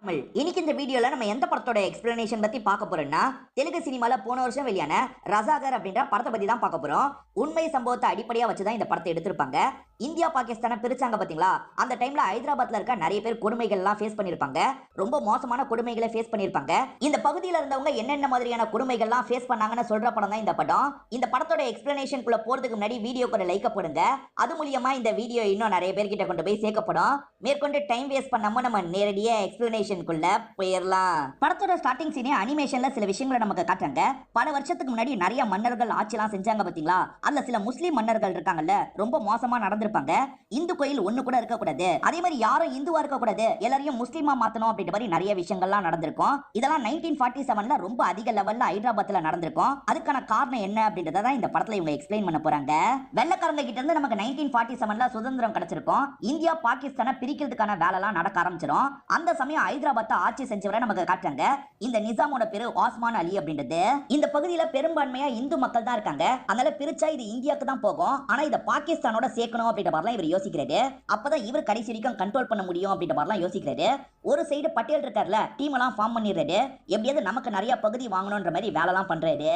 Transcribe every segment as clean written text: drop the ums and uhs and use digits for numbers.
இன்னைக்கு இந்த வீடியோல நம்ம எந்த படத்தோட எக்ஸ்பிளனேஷன் பத்தி பார்க்க போறோம்னா தெலுங்கு சினிமால போன வருஷம் வெளியான ரசாகர் அப்படின்ற படத்தை பத்தி தான் பார்க்க போறோம். உண்மை சம்பவத்தை அடிப்படையா வச்சு தான் இந்த படத்தை எடுத்திருப்பாங்க. இந்தியா பாகிஸ்தானை பிரிச்சாங்க பாத்தீங்களா, அந்த டைம்ல ஹைதராபாத்ல இருக்க நிறைய பேர் கொடுமைகள் எல்லாம் ஃபேஸ் பண்ணிருப்பாங்க. ரொம்ப மோசமான கொடுமைகளை ஃபேஸ் பண்ணிருப்பாங்க. இந்த பகுதியில இருந்தவங்க என்னென்ன மாதிரியான கொடுமைகள் எல்லாம் ஃபேஸ் பண்ணாங்கன்னு சொல்ற படம் தான் இந்த படம். இந்த படத்தோட எக்ஸ்பிளனேஷன் குள்ள போறதுக்கு முன்னாடி வீடியோக்கு ஒரு லைக் போடுங்க. அது மூலமா இந்த வீடியோ இன்னும் நிறைய பேர்கிட்ட கொண்டு போய் சேர்க்கப்படும். மேற்கொண்டு டைம் வேஸ்ட் பண்ணாம நம்ம நேரடியா எக்ஸ்பிளனேஷன் குள்ள போயிடலாம். படத்தோட ஸ்டார்டிங் சீனே அனிமேஷன்ல சில விஷயங்களை நமக்கு காட்டுறாங்க. பல வருஷத்துக்கு முன்னாடி நிறைய மன்னர்கள் ஆட்சிலாம் செஞ்சாங்க பாத்தீங்களா, அதுல சில முஸ்லீம் மன்னர்கள் இருக்காங்கல்ல, ரொம்ப மோசமா நடந்திருப்பாங்க. இந்து கோயில் ஒண்ணு கூட இருக்க கூடாது, அதே மாதிரி யாரும் இந்துவா இருக்க கூடாது, எல்லாரையும் முஸ்லீமா மாத்தணும் அப்படின்ற மாதிரி நிறைய விஷயங்கள்லாம் நடந்திருக்கும். இதெல்லாம் 1947ல ரொம்ப அதிக லெவல்ல ஹைதராபாத்ல நடந்திருக்கும். அதுக்கான காரணம் என்ன அப்படின்றத தான் இந்த படத்துல இவங்க எக்ஸ்பிளைன் பண்ண போறாங்க. வெள்ளக்காரங்க கிட்ட இருந்து நமக்கு 1947ல சுதந்திரம் கிடைச்சிருக்கும். இந்தியா பாகிஸ்தானை பிரிக்கிறதுக்கான வேலைலாம் நடக்க ஆரம்பிச்சிடும். அந்த சமயம் ஹைதராபாத்தை ஆட்சி செஞ்சவரை நமக்கு காட்டுறாங்க. இந்த நிசாமோட பேரு ஆஸ்மான் அலி அப்படின்றது. இந்த பகுதியில பெரும்பான்மையா இந்து மக்கள் தான் இருக்காங்க. அதனால பிரிச்சா இது இந்தியாவுக்கு தான் போகும், ஆனா இத பாகிஸ்தானோட சேர்க்கணும் அப்படின்ற மாதிரிலாம் இவர் யோசிக்கிறாரு. அப்பதான் இவர் கடைசி வரைக்கும் கண்ட்ரோல் பண்ண முடியும் அப்படின்ற மாதிரிலாம் யோசிக்கிறாரு. ஒரு சைடு பட்டேல் இருக்கார்ல, டீம் எல்லாம் ஃபார்ம் பண்ணிடுறாரு. எப்படியாவது நமக்கு நிறைய பகுதி வாங்கணும்ன்ற மாதிரி வேலைலாம் பண்றாரு.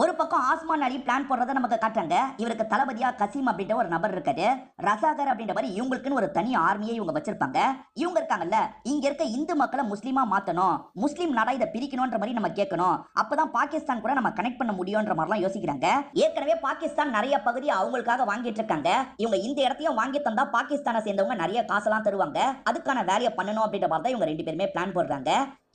ஒரு பக்கம் ஆஸ்மான் அலி பிளான் போடுறத நமக்கு காட்டுறாங்க. இவருக்கு தளபதியா கசீம் அப்படின்ற ஒரு நபர் இருக்காரு. ரசாகர் அப்படின்ற மாதிரி இவங்களுக்குன்னு ஒரு தனி ஆர்மியை இவங்க வச்சிருப்பாங்க. இவங்க இருக்காங்கல்ல, இங்க இருக்க இந்து மக்களை முஸ்லீமா மாத்தணும், முஸ்லீம் நாடா இதை பிரிக்கணும்ன்ற மாதிரி நம்ம கேட்கணும், அப்பதான் பாகிஸ்தான் கூட நம்ம கனெக்ட் பண்ண முடியும்ன்ற மாதிரிலாம் யோசிக்கிறாங்க. ஏற்கனவே பாகிஸ்தான் நிறைய பகுதி அவங்களுக்காக வாங்கிட்டு இருக்காங்க. இவங்க இந்த இடத்தையும் வாங்கி தந்தா பாகிஸ்தானை சேர்ந்தவங்க நிறைய காசெல்லாம் தருவாங்க. அதுக்கான வேலையை பண்ணணும் அப்படின்ற மாதிரி தான் இவங்க ரெண்டு பேருமே பிளான் போடுறாங்க.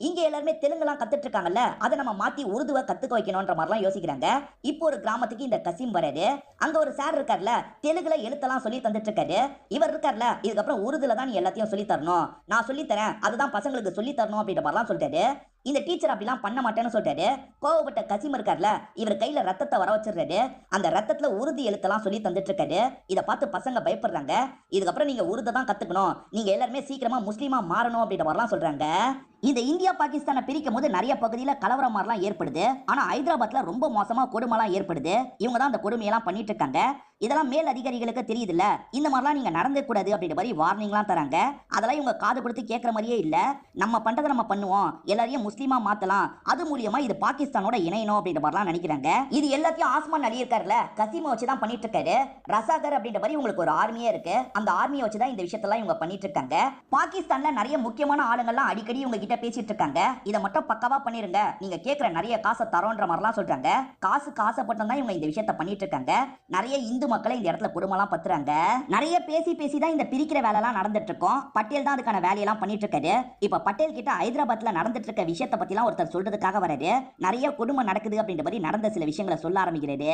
இங்க எல்லாருமே தெலுங்குலாம் கத்துட்டு இருக்காங்கல்ல, அதை நம்ம மாத்தி உருதுவை கத்துக்க வைக்கணும்ன்ற மாதிரிலாம் யோசிக்கிறாங்க. இப்போ ஒரு கிராமத்துக்கு இந்த கசீம் வராரு. அங்க ஒரு சார் இருக்கார்ல, தெலுங்குல எழுத்தெல்லாம் சொல்லி தந்துட்டு இருக்காரு. இவர் இருக்கார்ல, இதுக்கப்புறம் உருதுல தான் நீ எல்லாத்தையும் சொல்லி தரணும், நான் சொல்லி தரேன், அதுதான் பசங்களுக்கு சொல்லி தரணும் அப்படின்ற மாதிரிலாம் சொல்லிட்டாரு. இந்த டீச்சர் அப்படிலாம் பண்ண மாட்டேன்னு சொல்லிட்டாரு. கோவப்பட்ட கசீம் இருக்கார்ல, இவர் கையில ரத்தத்தை வர வச்சிடுறாரு. அந்த ரத்தத்துல உருது எழுத்தெல்லாம் சொல்லி தந்துட்டு இருக்காரு. இதை பார்த்து பசங்க பயப்படுறாங்க. இதுக்கப்புறம் நீங்க உருதை தான் கத்துக்கணும், நீங்க எல்லாருமே சீக்கிரமா முஸ்லீமா மாறணும் அப்படின்ற மாதிரிலாம் சொல்றாங்க. இந்த இந்தியா பாகிஸ்தானை பிரிக்கும் போது நிறைய பகுதியில் கலவரம் மாதிரிலாம் ஏற்படுது. ஆனா ஹைதராபாத்ல ரொம்ப மோசமா கொடுமைலாம் ஏற்படுது. இவங்க தான் அந்த கொடுமையெல்லாம் பண்ணிட்டு இருக்காங்க. இதெல்லாம் மேல் அதிகாரிகளுக்கு தெரியுது இல்ல, இந்த மாதிரிலாம் நீங்க நடந்து கூடாது அப்படின்ற மாதிரி வார்னிங்லாம் தராங்க. அதெல்லாம் இவங்க காது கொடுத்து கேட்கற மாதிரியே இல்ல. நம்ம பண்றதை நம்ம பண்ணுவோம், எல்லாரையும் முஸ்லீமா மாத்தலாம், அது மூலியமா இது பாகிஸ்தானோட இணையணும் அப்படின்ற மாதிரிலாம் நினைக்கிறாங்க. இது எல்லாத்தையும் ஆஸ்மான் அலி இருக்காருல, கசீமை வச்சு தான் பண்ணிட்டு இருக்காரு. ரசாகர் அப்படின்ற மாதிரி உங்களுக்கு ஒரு ஆர்மியே இருக்கு. அந்த ஆர்மியை வச்சு தான் இந்த விஷயத்தெல்லாம் இவங்க பண்ணிட்டு இருக்காங்க. பாகிஸ்தான்ல நிறைய முக்கியமான ஆளுங்கள்லாம் அடிக்கடி இவங்க கிட்ட பேசிட்டு இருக்காங்க. இதை மட்டும் பக்காவா பண்ணிருங்க, நீங்க கேட்கிற நிறைய காசை தரோன்ற மாதிரிலாம் சொல்றாங்க. காசுக்கு ஆசைப்பட்டு தான் இவங்க இந்த விஷயத்தை பண்ணிட்டு இருக்காங்க. நிறைய இந்து மக்களை இந்த இடத்துல குடும்பம்லாம் பத்துறாங்க. நிறைய பேசி பேசி தான் இந்த பிரிக்கிற வேலைலாம் நடந்துட்டு இருக்கும். பட்டேல் தான் அதுக்கான வேலையெல்லாம் பண்ணிட்டு இருக்காரு. இப்ப பட்டேல் கிட்ட ஹைதராபாத்ல நடந்துட்டு இருக்க விஷயத்தை பத்திலாம் ஒருத்தர் சொல்றதுக்காக வராரு. நிறைய குடும்பம் நடக்குது அப்படின்ற மாதிரி நடந்த சில விஷயங்களை சொல்ல ஆரம்பிக்கிறாரு.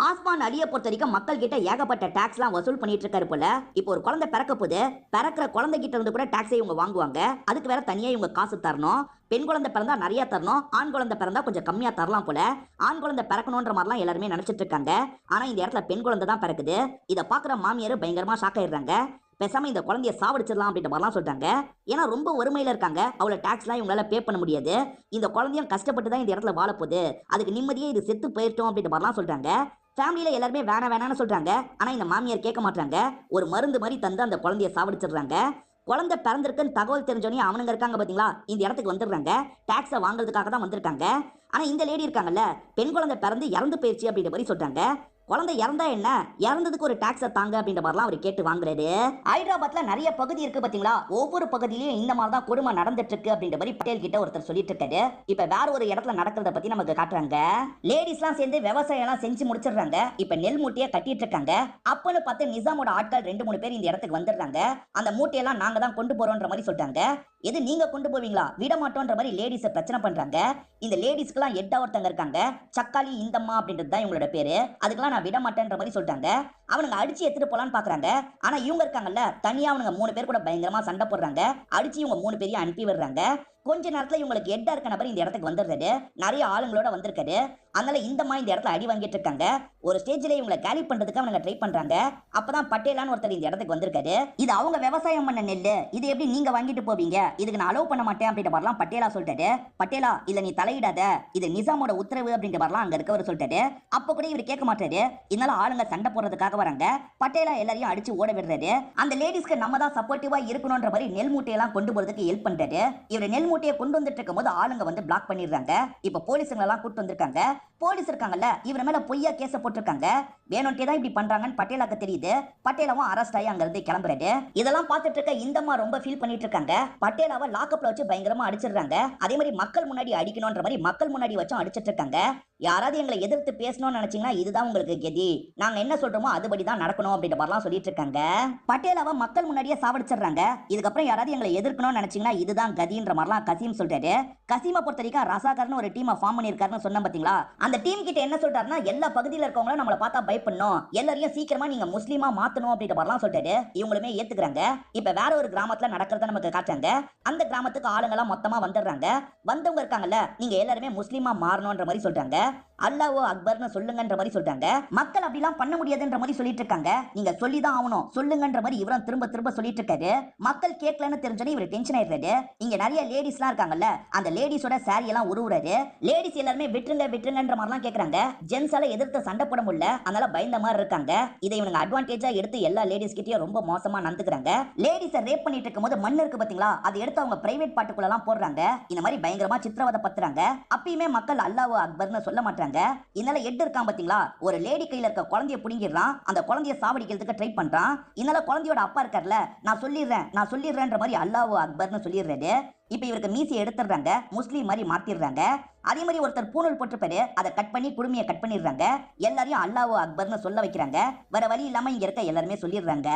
ஆஸ்மான் அலியை பொறுத்த வரைக்கும் மக்கள் கிட்ட ஏகப்பட்ட டாக்ஸ் எல்லாம் வசூல் பண்ணிட்டு இருக்காரு போல. இப்போ ஒரு குழந்தை பிறக்க போது, பிறக்கிற குழந்தை கிட்ட இருந்து கூட டாக்ஸை இவங்க வாங்குவாங்க. அதுக்கு வேற தனியா இவங்க காசு தரணும். பெண் குழந்தை பிறந்தா நிறைய தரணும், ஆண் குழந்தை பிறந்தா கொஞ்சம் கம்மியா தரலாம் போல. ஆண் குழந்தை பிறக்கணும்ன்ற மாதிரிலாம் எல்லாருமே நினைச்சிட்டு இருக்காங்க. ஆனா இந்த இடத்துல பெண் குழந்தை தான் பிறக்குது. இதை பாக்குற மாமியார் பயங்கரமா ஷாக் ஆயிடுறாங்க. பேசாம இந்த குழந்தைய சாவடிச்சிடலாம் அப்படின்ற மாதிரிலாம் சொல்றாங்க. ஏன்னா ரொம்ப ஒருமையில இருக்காங்க, அவ்வளவு டாக்ஸ்லாம் இவங்களால பே பண்ண முடியாது. இந்த குழந்தையும் கஷ்டப்பட்டு தான் இந்த இடத்துல வாழப்போகுது, அதுக்கு நிம்மதியே இது செத்து போயிட்டோம் அப்படின்ற மாதிரிலாம் சொல்றாங்க. ஃபேமிலியில எல்லாருமே வேணாம்னு சொல்றாங்க. ஆனா இந்த மாமியார் கேட்க மாட்டாங்க. ஒரு மருந்து மாதிரி தந்து அந்த குழந்தைய சாவடிச்சிடுறாங்க. குழந்தை பிறந்திருக்குன்னு தகவல் தெரிஞ்சோனே அவனுங்க இருக்காங்க பாத்தீங்களா, இந்த இடத்துக்கு வந்துடுறாங்க. டாக்ஸை வாங்குறதுக்காக தான் வந்திருக்காங்க. ஆனா இந்த லேடி இருக்காங்கல்ல, பெண் குழந்தை பிறந்து இறந்து போயிடுச்சு அப்படின்ற மாதிரி சொல்றாங்க. குழந்தை இறந்தா என்ன, இறந்ததுக்கு ஒரு டாக்ஸை தாங்க அப்படின்ற மாதிரிலாம் அவர் கேட்டு வாங்குறாரு. ஹைதராபாத்ல நிறைய பகுதி இருக்கு பாத்தீங்களா, ஒவ்வொரு பகுதியிலையும் இந்த மாதிரி தான் கொடுமை நடந்துட்டு இருக்கு அப்படின்ற மாதிரி பட்டேல் கிட்ட ஒருத்தர் சொல்லிட்டு இருக்காரு. இப்ப வேற ஒரு இடத்துல நடக்கிறத பத்தி நமக்கு காட்டுறாங்க. லேடிஸ்லாம் சேர்ந்து விவசாயம் எல்லாம் செஞ்சு முடிச்சிடுறாங்க. இப்ப நெல் மூட்டையை கட்டிட்டு இருக்காங்க. அப்பன்னு பார்த்து நிசாமோட ஆட்கள் 2-3 பேர் இந்த இடத்துக்கு வந்துடுறாங்க. அந்த மூட்டையெல்லாம் நாங்க தான் கொண்டு போறோம்ன்ற மாதிரி சொல்றாங்க. எது நீங்க கொண்டு போவீங்களா, விட மாட்டோன்ற மாதிரி லேடிஸை பிரச்சனை பண்றாங்க. இந்த லேடிஸ்க்குலாம் எட்டா ஒருத்தங்க இருக்காங்க, சக்காலி இந்தம்மா அப்படின்றது தான் இவங்களோட பேரு. அதுக்கெல்லாம் நான் விட மாட்டேன்ற மாதிரி சொல்றாங்க. அவனுங்க அடிச்சு எடுத்துட்டு போலான்னு பாக்குறாங்க. ஆனா இவங்க இருக்காங்கல்ல, தனியா அவனுங்க 3 பேர் கூட பயங்கரமா சண்டை போடுறாங்க. அடிச்சு இவங்க 3 பேரையும் அனுப்பி விடுறாங்க. கொஞ்ச நேரத்துல இவங்களுக்கு எட்டா இருக்க நபர் இந்த இடத்துக்கு வந்துடுறாரு. நிறைய ஆளுங்களோட வந்திருக்காரு. அதனால இந்த மாதிரி இந்த இடத்துல அடி வாங்கிட்டு இருக்காங்க. ஒரு ஸ்டேஜ்ல இவங்களை கேலி பண்றதுக்கு அவங்க ட்ரை பண்றாங்க. அப்பதான் பட்டேலான்னு ஒருத்தர் இந்த இடத்துக்கு வந்திருக்காரு. இது அவங்க விவசாயம் பண்ண நெல்லு, இது எப்படி நீங்க வாங்கிட்டு போவீங்க, இதுக்கு நான் அலோவ் பண்ண மாட்டேன் அப்படின்ற மாதிரிலாம் பட்டேலா சொல்லிட்டாரு. பட்டேலா இல்ல நீ தலையிடாத, இது நிசாமோட உத்தரவு அப்படின்ற மாதிரிலாம் அங்க இருக்கவர் சொல்லிட்டாரு. அப்ப கூட இவர் கேட்க மாட்டாரு. இதனால ஆளுங்க சண்டை போடுறதுக்காக வராங்க. பட்டேலா எல்லாரையும் அடிச்சு ஓட விடுறாரு. அந்த லேடிஸ்க்கு நம்ம தான் சப்போர்ட்டிவா இருக்கணும்ன்ற மாதிரி நெல் மூட்டையெல்லாம் கொண்டு போறதுக்கு ஹெல்ப் பண்றாரு. இவர் நெல் மூட்டையை கொண்டு வந்துட்டு இருக்கும் போது ஆளுங்க வந்து பிளாக் பண்ணிடுறாங்க. இப்ப போலீஸுங்க எல்லாம் கூட்டு வந்திருக்காங்க. போலீஸ் இருக்காங்கல்ல, இவர் மேல பொய்யா கேஸ போட்டிருக்காங்க. வேணும்ட்டே தான் இப்படி பண்றாங்கன்னு பட்டேலாக்கு தெரியுது. பட்டேலாவும் அரெஸ்ட் ஆகி அங்க இருந்து கிளம்புறாரு. இதெல்லாம் பார்த்துட்டு இருக்க இந்தம்மா ரொம்ப ஃபீல் பண்ணிட்டு இருக்காங்க. பட்டேலாவை லாக்அப்ல வச்சு பயங்கரமா அடிச்சிடுறாங்க. அதே மாதிரி மக்கள் முன்னாடி அடிக்கணும்ன்ற மாதிரி மக்கள் முன்னாடி வச்சும் அடிச்சிட்டு இருக்காங்க. யாராவது எங்களை எதிர்த்து பேசணும்னு நினைச்சீங்கன்னா இதுதான் உங்களுக்கு கதி, நாங்க என்ன சொல்றோமோ அதுபடி தான் நடக்கணும் அப்படின்ற மாதிரிலாம் சொல்லிட்டு இருக்காங்க. பட்டேலாவை மக்கள் முன்னாடியே சாவடிச்சிடுறாங்க. இதுக்கப்புறம் யாராவது எங்களை எதிர்க்கணும்னு நினைச்சீங்கன்னா இதுதான் கதின்ற மாதிரிலாம் கசீம் சொல்றாரு. கசீமை பொறுத்த வரைக்கும் ரசாகர்னு ஒரு டீமை ஃபார்ம் பண்ணியிருக்காருன்னு சொன்ன பாத்தீங்களா, அந்த டீம் கிட்ட என்ன சொல்றாருன்னா எல்லா பகுதியில் இருக்கவங்களும் நம்மளை பார்த்தா பயப்படணும், எல்லாரையும் சீக்கிரமா நீங்க முஸ்லீமா மாத்தணும் அப்படின்ற மாதிரிலாம் சொல்றாரு. இவங்களுமே ஏத்துக்கிறாங்க. இப்ப வேற ஒரு கிராமத்துல நடக்கிறத நமக்கு காட்டுறாங்க. அந்த கிராமத்துக்கு ஆளுங்கெல்லாம் மொத்தமா வந்துடுறாங்க. வந்தவங்க இருக்காங்கல்ல, நீங்க எல்லாருமே முஸ்லீமா மாறணும்ன்ற மாதிரி சொல்றாங்க. அல்லாஹ் அக்பர்னு சொல்லுங்கன்ற மாதிரி சொல்றாங்க. மக்கள் அப்படிலாம் பண்ண முடியாதுன்ற மாதிரி சொல்லிட்டு இருக்காங்க. நீங்க சொல்லிதான் ஆகணும் சொல்லுங்கன்ற மாதிரி இவரும் திரும்ப திரும்ப சொல்லிட்டு இருக்காரு. மக்கள் கேட்கலன்னு தெரிஞ்சோன்னே இவர் டென்ஷன் ஆயிடுறாரு. இங்க நிறைய லேடிஸ்லாம் இருக்காங்கல்ல, அந்த லேடிஸோட சாரி எல்லாம் உருவுறாரு. லேடிஸ் எல்லாருமே விட்டுருங்க விட்டுருங்கன்ற மாதிரிலாம் கேக்குறாங்க. ஜென்ஸால எதிர்த்து சண்டை போட முடியல, அதனால பயந்த மாதிரி இருக்காங்க. இதை இவங்க அட்வான்டேஜா எடுத்து எல்லா லேடிஸ் கிட்டயும் ரொம்ப மோசமா நடந்துக்கிறாங்க. லேடிஸை ரேப் பண்ணிட்டு இருக்கும்போது மண் இருக்கு பாத்தீங்களா, அதை எடுத்து அவங்க பிரைவேட் பாட்டுக்குள்ள எல்லாம் போடுறாங்க. இந்த மாதிரி பயங்கரமா சித்திரவதை பத்துறாங்க. அப்பயுமே மக்கள் அல்லாஹ் அக்பர்னு சொல்ல மாட்டாங்க. இதனால எட் இருக்கான் பாத்தீங்களா, ஒரு லேடி கையில இருக்க குழந்தைய புடிங்கிடுறான். அந்த குழந்தைய சாவடிக்கிறதுக்கு ட்ரை பண்றான். இதனால குழந்தையோட அப்பா இருக்கார்ல, நான் சொல்லிடுறேன்ற மாதிரி அல்லாஹ் அக்பர்னு சொல்லிடுறாரு. இப்ப இவருக்கு மீசி எடுத்துறாங்க, முஸ்லீம் மாதிரி மாத்திடுறாங்க. அதே மாதிரி ஒருத்தர் பூணூல் போட்டிருப்பாரு, அதை கட் பண்ணி குடுமையை கட் பண்ணிடுறாங்க. எல்லாரையும் அல்லாஹ் அக்பர்னு சொல்ல வைக்கிறாங்க. வேற வழி இல்லாம இங்க இருக்க எல்லாருமே சொல்லிடுறாங்க.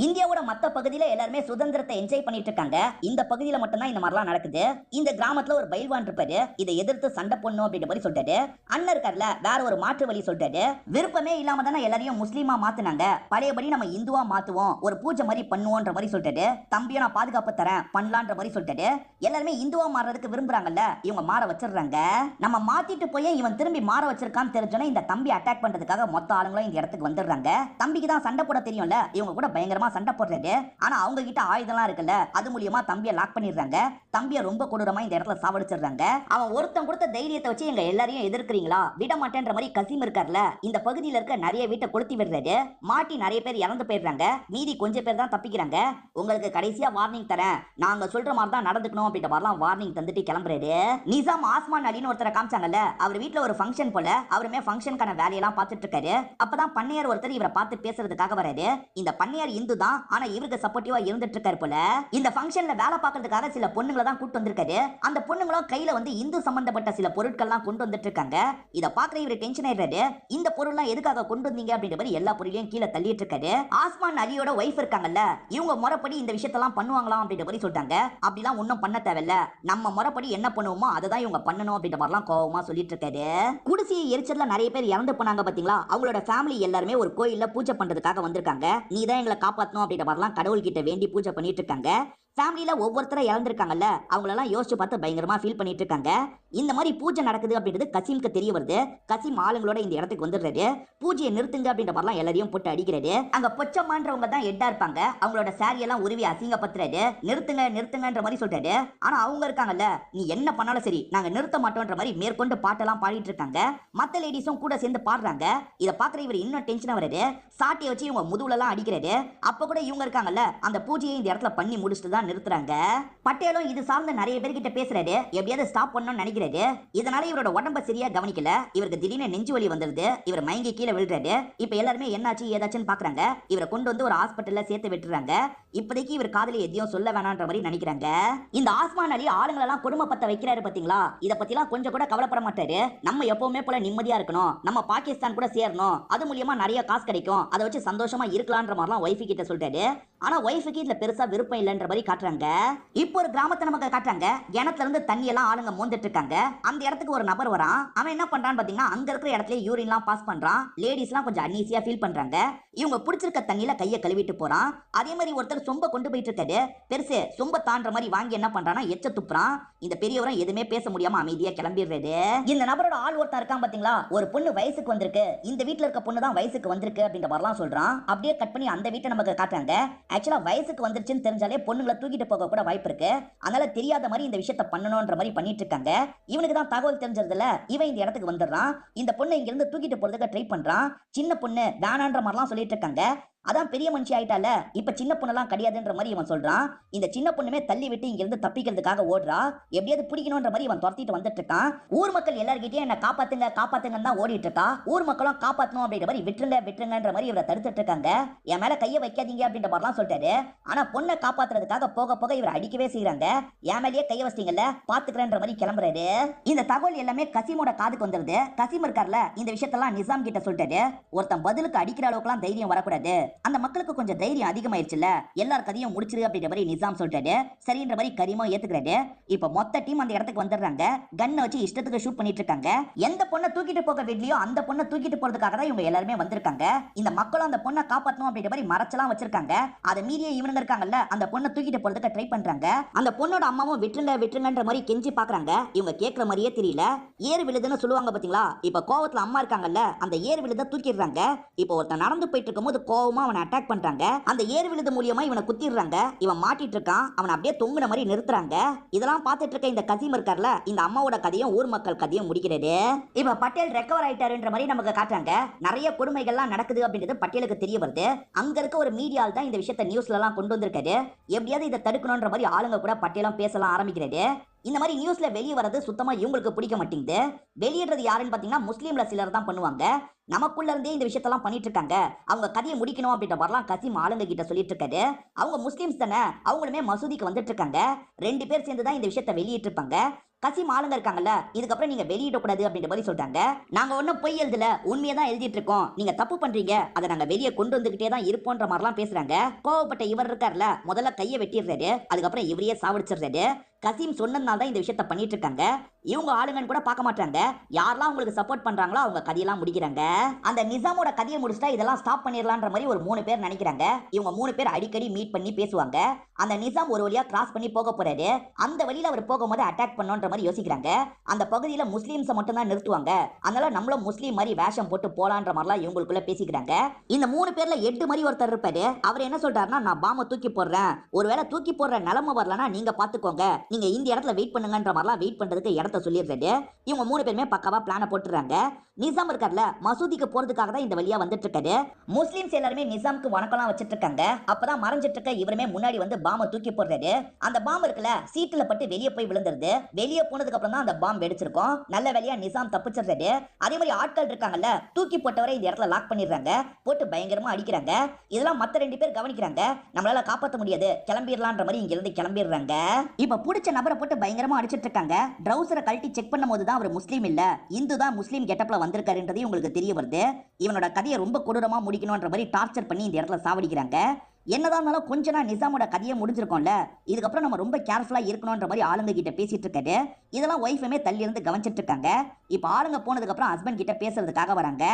இந்தியாவோட மத்த பகுதியில எல்லாருமே சுதந்திரத்தை என்ஜாய் பண்ணிட்டு இருக்காங்க. இந்த பகுதியில மட்டும்தான் இந்த மாதிரிலாம் நடக்குது. இந்த கிராமத்துல ஒரு பைல்வான் இருப்பாரு, இதை எதிர்த்து சண்டை போடணும் அப்படின்ற மாதிரி சொல்றாரு. அண்ணன் இருக்கார்ல, வேற ஒரு மாற்று வழி சொல்றாரு. விருப்பமே இல்லாம தானே எல்லாரையும் முஸ்லீமா மாத்துனாங்க, பழையபடி நம்ம இந்துவா மாத்துவோம், ஒரு பூஜை மாதிரி பண்ணுவோன்ற மாதிரி சொல்றாரு. தம்பியை நான் பாதுகாப்பு தரேன் பண்ணலான்ற மாதிரி சொல்றாரு. எல்லாருமே இந்துவா மாறதுக்கு விரும்புறாங்கல்ல, இவங்க மாற வச்சிடுறாங்க. நம்ம மாத்திட்டு போய் இவன் திரும்பி மாற வச்சிருக்கான்னு தெரிஞ்சோன்னே இந்த தம்பி அட்டாக் பண்றதுக்காக மொத்த ஆளுங்களும் இந்த இடத்துக்கு வந்துடுறாங்க. தம்பிக்கு தான் சண்டை போட தெரியும்ல, இவங்க கூட பயங்கரமா சண்டை போடுறாரு. ஆனா அவங்க கிட்ட ஆயுதம்லாம் இருக்குல்ல, அது மூலியமா தம்பியை லாக் பண்ணிடுறாங்க. தம்பியை ரொம்ப கொடூரமா இந்த இடத்துல சாவடிச்சிடுறாங்க. அவன் ஒருத்தன் கொடுத்த தைரியத்தை வச்சு எங்க எல்லாரையும் எதிர்க்கிறீங்களா, விட மாட்டேன்ற மாதிரி கசீம் இருக்கார்ல, இந்த பகுதியில் இருக்க நிறைய வீட்டை கொளுத்தி விடுறாரு. மாட்டி நிறைய பேர் இறந்து போயிடுறாங்க. மீதி கொஞ்சம் பேர் தான் தப்பிக்கிறாங்க. உங்களுக்கு கடைசியா வார்னிங் தரேன், நாங்க சொல்ற மாதிரி தான் நடந்துக்கணும் அப்படின்ற மாதிரிலாம் வார்னிங் தந்துட்டு கிளம்புறாரு. நிசாம் ஆஸ்மான் அலின்னு ஒருத்தரை காமிச்சாங்கல்ல, அவர் வீட்ல ஒரு ஃபங்க்ஷன் போல, அவருமே ஃபங்க்ஷனுக்கான வேலையெல்லாம் பார்த்துட்டு இருக்காரு. அப்பதான் பண்ணையார் ஒருத்தர் இவரை பார்த்து பேசுறதுக்காக வராரு. இந்த பண்ணையார் இந்து தான், ஆனா இவருக்கு சப்போர்ட்டிவா இருந்துட்டு இருக்காரு போல. இந்த ஃபங்க்ஷன்ல வேலை பார்க்கறதுக்காக சில பொண்ணுங்களை தான் கூட்டு வந்திருக்காரு. அந்த பொண்ணுங்களும் கையில வந்து இந்து சம்பந்தப்பட்ட சில பொருட்கள்லாம் கொண்டு வந்துட்டு இருக்காங்க. இத பாக்குற இவர் டென்ஷன் ஆயிடுறாரு. இந்த பொருள்லாம் எதுக்காக கொண்டு வந்தீங்க அப்படின்ற மாதிரி எல்லா பொருளையும் கீழே தள்ளிட்டு இருக்காரு. ஆஸ்மான் அலியோட ஒய்ஃப் இருக்காங்கல்ல, இவங்க முறைப்படி இந்த விஷயத்தெல்லாம் பண்ணுவாங்களாம் அப்படின்ற மாதிரி சொல்றாங்க. அப்படிலாம் ஒன்றும் பண்ண தேவையில்ல, நம்ம முறைப்படி என்ன பண்ணுவோமோ அதை தான் இவங்க பண்ணணும் அப்படின்ற மாதிரிலாம் கோவமா சொல்லிட்டு இருக்காரு. குடிசையை எரிச்சல்ல நிறைய பேர் இறந்து போனாங்க பாத்தீங்களா, அவங்களோட ஃபேமிலி எல்லாருமே ஒரு கோயில்ல பூஜை பண்றதுக்காக வந்திருக்காங்க. நீ தான் எங்களை காப்பாத்தணும் அப்படின்ற மாதிரிலாம் கடவுள் கிட்ட வேண்டி பூஜை பண்ணிட்டு இருக்காங்க. ஃபேமிலியில ஒவ்வொருத்தரை இறந்திருக்காங்கல்ல, அவங்களெல்லாம் யோசிச்சு பார்த்து பயங்கரமா ஃபீல் பண்ணிட்டு இருக்காங்க. இந்த மாதிரி பூஜை நடக்குது அப்படின்றது கசீம்க்கு தெரிய வருது. கசீம் ஆளுங்களோட இந்த இடத்துக்கு வந்துடுறாரு. பூஜையை நிறுத்துங்க அப்படின்ற மாதிரிலாம் எல்லாரையும் போட்டு அடிக்கிறாரு. அங்க பொச்சம்மான்றவங்க தான் ஹெட்டா இருப்பாங்க. அவங்களோட சாரி எல்லாம் உருவி அசிங்கப்படுத்துறாரு. நிறுத்துங்க நிறுத்துங்கன்ற மாதிரி சொல்றாரு. ஆனா அவங்க இருக்காங்கல்ல, நீ என்ன பண்ணாலும் சரி நாங்க நிறுத்த மாட்டோம்ன்ற மாதிரி மேற்கொண்டு பாட்டெல்லாம் பாடிட்டு இருக்காங்க. மத்த லேடிஸும் கூட சேர்ந்து பாடுறாங்க. இதை பாக்குற இவர் இன்னும் டென்ஷனா வராரு. சாட்டியை வச்சு இவங்க முதுகுலலாம் அடிக்கிறாரு. அப்ப கூட இவங்க இருக்காங்கல்ல, அந்த பூஜையை இந்த இடத்துல பண்ணி முடிச்சுட்டு தான் நிறுத்துறாங்க. பட்டேலும் இது சார்ந்த நிறைய பேர்கிட்ட பேசுறாரு, எப்படியாவது ஸ்டாப் பண்ணணும்னு நினைக்கிறாரு. இதனால இவரோட உடம்ப சரியா கவனிக்கல. இவருக்கு திடீர்னு நெஞ்சு வலி வந்துருது. இவர் மயங்கி கீழே விழுறாரு. இப்ப எல்லாருமே என்னாச்சு ஏதாச்சுன்னு பாக்குறாங்க. இவரை கொண்டு வந்து ஒரு ஹாஸ்பிட்டல்ல சேர்த்து விட்டுறாங்க. இப்போதைக்கு இவர் காதலி எதையும் சொல்ல வேணான்ற மாதிரி நினைக்கிறாங்க. இந்த ஆஸ்மான் அலி ஆளுங்களெல்லாம் கொடுமைப்பத்த வைக்கிறாரு பாத்தீங்களா, இத பத்திலாம் கொஞ்சம் கூட கவலைப்பட மாட்டாரு. நம்ம எப்பவுமே போல நிம்மதியா இருக்கணும், நம்ம பாகிஸ்தான் கூட சேரணும், அது மூலியமா நிறைய காசு கிடைக்கும், அதை வச்சு சந்தோஷமா இருக்கலாம்ன்ற மாதிரிலாம் ஒய்ஃபு கிட்ட சொல்றாரு. ஆனா ஒய்ஃபுக்கு இதுல பெருசா விருப்பம் இல்லைன்ற மாதிரி காட்டுறாங்க. இப்போ ஒரு கிராமத்தை நமக்கு காட்டுறாங்க. கிணத்துல இருந்து தண்ணி எல்லாம் ஆளுங்க மோந்துட்டு இருக்காங்க. அந்த இடத்துக்கு ஒரு நபர் வரான். அவன் என்ன பண்றான்னு பாத்தீங்கன்னா, அங்க இருக்கிற இடத்துல யூரின்லாம் பாஸ் பண்றான். லேடிஸ் எல்லாம் கொஞ்சம் அன்ஈசியா ஃபீல் பண்றாங்க. இவங்க பிடிச்சிருக்க தண்ணியில கையை கழுவிட்டு போறான். அதே மாதிரி ஒருத்தர் சொம்ப கொண்டு போயிட்டு இருக்காரு. பெருசு சொம்ப தாண்டற மாதிரி வாங்கி என்ன பண்றானா, எச்ச துப்புறான். இந்த பெரியவரும் எதுவுமே பேச முடியாம அமைதியா கிளம்பிடுறாரு. இந்த நபரோட ஆள் ஒருத்தர் இருக்கான் பாத்தீங்களா, ஒரு பொண்ணு வயசுக்கு வந்திருக்கு, இந்த வீட்டுல இருக்க பொண்ணு தான் வயசுக்கு வந்திருக்கு அப்படின்ற மாதிரிலாம் சொல்றான். அப்படியே கட் பண்ணி அந்த வீட்டை நமக்கு காட்டுறாங்க. ஆக்சுவலா வயசுக்கு வந்துருச்சுன்னு தெரிஞ்சாலே பொண்ணுங்களை தூக்கிட்டு போக கூட வாய்ப்பு இருக்கு. அதனால தெரியாத மாதிரி இந்த விஷயத்த பண்ணணும்ன்ற மாதிரி பண்ணிட்டு இருக்காங்க. இவனுக்கு தான் தகவல் தெரிஞ்சதுல இவன் இந்த இடத்துக்கு வந்துடுறான். இந்த பொண்ணு இங்க இருந்து தூக்கிட்டு போறதுக்கு ட்ரை பண்றான். சின்ன பொண்ணு வேணான்ற மாதிரிலாம் சொல்லிட்டு இருக்காங்க. அதான் பெரிய மனுஷி ஆயிட்டால, இப்ப சின்ன பொண்ணெல்லாம் கிடையாதுன்ற மாதிரி இவன் சொல்றான். இந்த சின்ன பொண்ணுமே தள்ளி விட்டு இங்க இருந்து தப்பிக்கிறதுக்காக ஓடுறா. எப்படியாவது பிடிக்கணும்ன்ற மாதிரி இவன் துரத்திட்டு வந்துட்டு இருக்கான். ஊர் மக்கள் எல்லார்கிட்டயும் என்ன காப்பாத்துங்க காப்பாத்துங்கன்னு தான் ஓடிட்டு இருக்கா. ஊர் மக்களும் காப்பாத்தணும் அப்படின்ற மாதிரி விட்டுருங்க விட்டுருங்கன்ற மாதிரி இவரை தடுத்துட்டு இருக்காங்க. என் மேல கையை வைக்காதீங்க அப்படின்ற மாதிரிலாம் சொல்லிட்டாரு. ஆனா பொண்ணை காப்பாத்துறதுக்காக போக போக இவரை அடிக்கவே செய்யறாங்க. என் மேலேயே கையை வச்சிட்டீங்கல்ல, பாத்துக்கிறேன்ற மாதிரி கிளம்புறாரு. இந்த தகவல் எல்லாமே கசீமோட காதுக்கு வந்துருது. கசீம் இருக்கார்ல, இந்த விஷயத்தெல்லாம் நிசாம் கிட்ட சொல்லிட்டாரு. ஒருத்தன் பதிலுக்கு அடிக்கிற அளவுக்குலாம் தைரியம் வரக்கூடாது, அந்த மக்களுக்கு கொஞ்சம் தைரியம் அதிகமாயிருச்சுல, எல்லார் கதையும் முடிச்சிரு அப்படின்ற மாதிரி நிசாம் சொல்லிட்டாரு. சரின்ற மாதிரி கரீமும் ஏத்துக்கிறாரு. இப்ப மொத்த டீம் அந்த இடத்துக்கு வந்துடுறாங்க. கன்னை வச்சு இஷ்டத்துக்கு ஷூட் பண்ணிட்டு இருக்காங்க. எந்த பொண்ணை தூக்கிட்டு போக விடலையோ அந்த பொண்ணை தூக்கிட்டு போறதுக்காக தான் இவங்க எல்லாருமே வந்திருக்காங்க. இந்த மக்களும் அந்த பொண்ணை காப்பாற்றணும் அப்படின்ற மாதிரி மறைச்சலாம் வச்சிருக்காங்க. அதை மீறிய இவனுங்க இருக்காங்கல்ல, அந்த பொண்ணை தூக்கிட்டு போறதுக்கு ட்ரை பண்றாங்க. அந்த பொண்ணோட அம்மாவும் விட்டுருங்க விட்டுருங்கன்ற மாதிரி கெஞ்சி பாக்குறாங்க. இவங்க கேட்கிற மாதிரியே தெரியல. ஏறு விழுதுன்னு சொல்லுவாங்க பாத்தீங்களா, இப்ப கோவத்துல அம்மா இருக்காங்கல்ல, அந்த ஏறு விழுத தூக்கிடுறாங்க. இப்ப ஒருத்தன் நடந்து போயிட்டு இருக்கும்போது கோவமா அவனை அட்டாக் பண்றாங்க. அந்த ஏறு விழுது மூலியமா இவனை குத்திடுறாங்க. இவன் மாட்டிட்டு இருக்கான். அவனை அப்படியே தொங்குன மாதிரி நிறுத்துறாங்க. இதெல்லாம் பார்த்துட்டு இருக்க இந்த கசீம் இருக்கார்ல, இந்த அம்மாவோட கதையும் ஊர் மக்கள் கதையும் முடிக்கிறது. இப்ப பட்டேல் ரெக்கவர் ஆயிட்டாருன்ற மாதிரி நமக்கு காட்டுறாங்க. நிறைய கொடுமைகள்லாம் நடக்குது அப்படின்றது பட்டேலுக்கு தெரிய வருது. அங்க இருக்க ஒரு மீடியால் தான் இந்த விஷயத்தை நியூஸ்ல எல்லாம் கொண்டு வந்திருக்காரு. எப்படியாவது இதை தடுக்கணும்ன்ற மாதிரி ஆளுங்க கூட பட்டேலும் பேசலாம் ஆரம்பிக்கிறது. இந்த மாதிரி நியூஸ்ல வெளியே வரது சுத்தமா இவங்களுக்கு பிடிக்க மாட்டேங்குது. வெளியிடுறது யாருன்னு பாத்தீங்கன்னா முஸ்லீம்ல சிலர் தான் பண்ணுவாங்க. நமக்குள்ள இருந்தே இந்த விஷயத்தெல்லாம் பண்ணிட்டு இருக்காங்க. அவங்க கதையை முடிக்கணும் அப்படின்ற மாதிரிலாம் கசீம் ஆளுங்க கிட்ட சொல்லிட்டு இருக்காரு. அவங்க முஸ்லீம்ஸ் தானே, அவங்களுமே மசூதிக்கு வந்துட்டு இருக்காங்க. 2 பேர் சேர்ந்து தான் இந்த விஷயத்தை வெளியிட்டு இருப்பாங்க. கசீம் ஆளுங்க இருக்காங்கல்ல, இதுக்கப்புறம் நீங்க வெளியிடக்கூடாது அப்படின்ற மாதிரி சொல்றாங்க. நாங்க ஒன்னும் பொய் எழுதல, உண்மையை தான் எழுதிட்டு இருக்கோம். நீங்க தப்பு பண்றீங்க, அதை நாங்க வெளியே கொண்டு வந்துகிட்டே தான் இருப்போன்ற மாதிரிலாம் பேசுறாங்க. கோவப்பட்ட இவர் இருக்கார்ல, முதல்ல கையை வெட்டிடுறாரு. அதுக்கப்புறம் இவரையே சாவடிச்சிடுறாரு. கசீம் சொன்னதுனால தான் இந்த விஷயத்த பண்ணிட்டு இருக்காங்க. இவங்க ஆளுங்கன்னு கூட பார்க்க மாட்டாங்க. யாரெல்லாம் உங்களுக்கு சப்போர்ட் பண்றாங்களோ அவங்க கதையெல்லாம் முடிக்கிறாங்க. அந்த நிசாமோட கதையை முடிச்சுட்டா இதெல்லாம் ஸ்டாப் பண்ணிடலான்ற மாதிரி ஒரு 3 பேர் நினைக்கிறாங்க. இவங்க 3 பேர் அடிக்கடி மீட் பண்ணி பேசுவாங்க. அந்த நிசாம் ஒரு வழியா கிராஸ் பண்ணி போக போறாரு. அந்த வழியில அவர் போகும்போது அட்டாக் பண்ணோன்ற மாதிரி யோசிக்கிறாங்க. அந்த பகுதியில முஸ்லீம்ஸை மட்டும் தான் நிறுத்துவாங்க. அதனால நம்மளும் முஸ்லீம் மாதிரி வேஷம் போட்டு போலான்ற மாதிரிலாம் இவங்களுக்குள்ள பேசிக்கிறாங்க. இந்த 3 பேர்ல 8 மாதிரி ஒருத்தர் இருப்பாரு. அவர் என்ன சொல்றாருன்னா, நான் பாம்பை தூக்கி போடுறேன், ஒருவேளை தூக்கி போடுற நிலைமை வரலன்னா நீங்க பாத்துக்கோங்க, நீங்க இந்த இடத்துல வெயிட் பண்ணுங்கன்ற மாதிரிலாம் வெயிட் பண்றதுக்கு இடத்த சொல்லிடுறாரு. இவங்க 3 பேருமே பக்காவா பிளான போட்டுறாங்க. நிசாம் இருக்கார்ல, மசூதிக்கு போறதுக்காக தான் இந்த வழியா வந்துட்டு இருக்காரு. முஸ்லிம்ஸ் எல்லாருமே நிசாமுக்கு வணக்கம்லாம் வச்சிட்டு இருக்காங்க. அப்பதான் மறைஞ்சிட்டு இருக்க இவருமே முன்னாடி வந்து பாம்பை தூக்கி போடுறாரு. அந்த பாம்பு இருக்குல்ல, சீட்டுல பட்டு வெளியே போய் விழுந்துருது. வெளியே போனதுக்கு அப்புறம் தான் அந்த பாம்பு வெடிச்சிருக்கும். நல்ல வேலையா நிசாம் தப்பிச்சிடுறாரு. அதே மாதிரி ஆட்கள் இருக்காங்கல்ல, தூக்கி போட்டவரை இந்த இடத்துல லாக் பண்ணிடுறாங்க. போட்டு பயங்கரமா அடிக்கிறாங்க. இதெல்லாம் மத்த 2 பேர் கவனிக்கிறாங்க. நம்மளால காப்பாற்ற முடியாது, கிளம்பிடலான்ற மாதிரி இங்க இருந்து கிளம்பிடுறாங்க. இப்ப புடிச்ச நபரை போட்டு பயங்கரமா அடிச்சிட்டு இருக்காங்க. ட்ரவுசரை கழட்டி செக் பண்ணும்போது தான் அவர் முஸ்லீம் இல்ல, இந்து தான் முஸ்லீம் கெட்டப்ல வந்திருக்காருன்றது உங்களுக்கு தெரிய வருது. இவனோட கதையை ரொம்ப கொடூரமா முடிக்கணும்ன்ற மாதிரி டார்ச்சர் பண்ணி இந்த இடத்துல சாவடிக்கிறாங்க. என்னதான் இருந்தாலும் கொஞ்ச நாள் நிசாமோட கதையை முடிஞ்சிருக்கோம்ல, இதுக்கப்புறம் நம்ம ரொம்ப கேர்ஃபுல்லா இருக்கணும்ன்ற மாதிரி ஆளுங்க கிட்ட பேசிட்டு இருக்காரு. இதெல்லாம் ஒய்ஃபுமே தள்ளி இருந்து கவனிச்சிட்டு இருக்காங்க. இப்ப ஆளுங்க போனதுக்கு அப்புறம் ஹஸ்பண்ட் கிட்ட பேசுறதுக்காக வராங்க.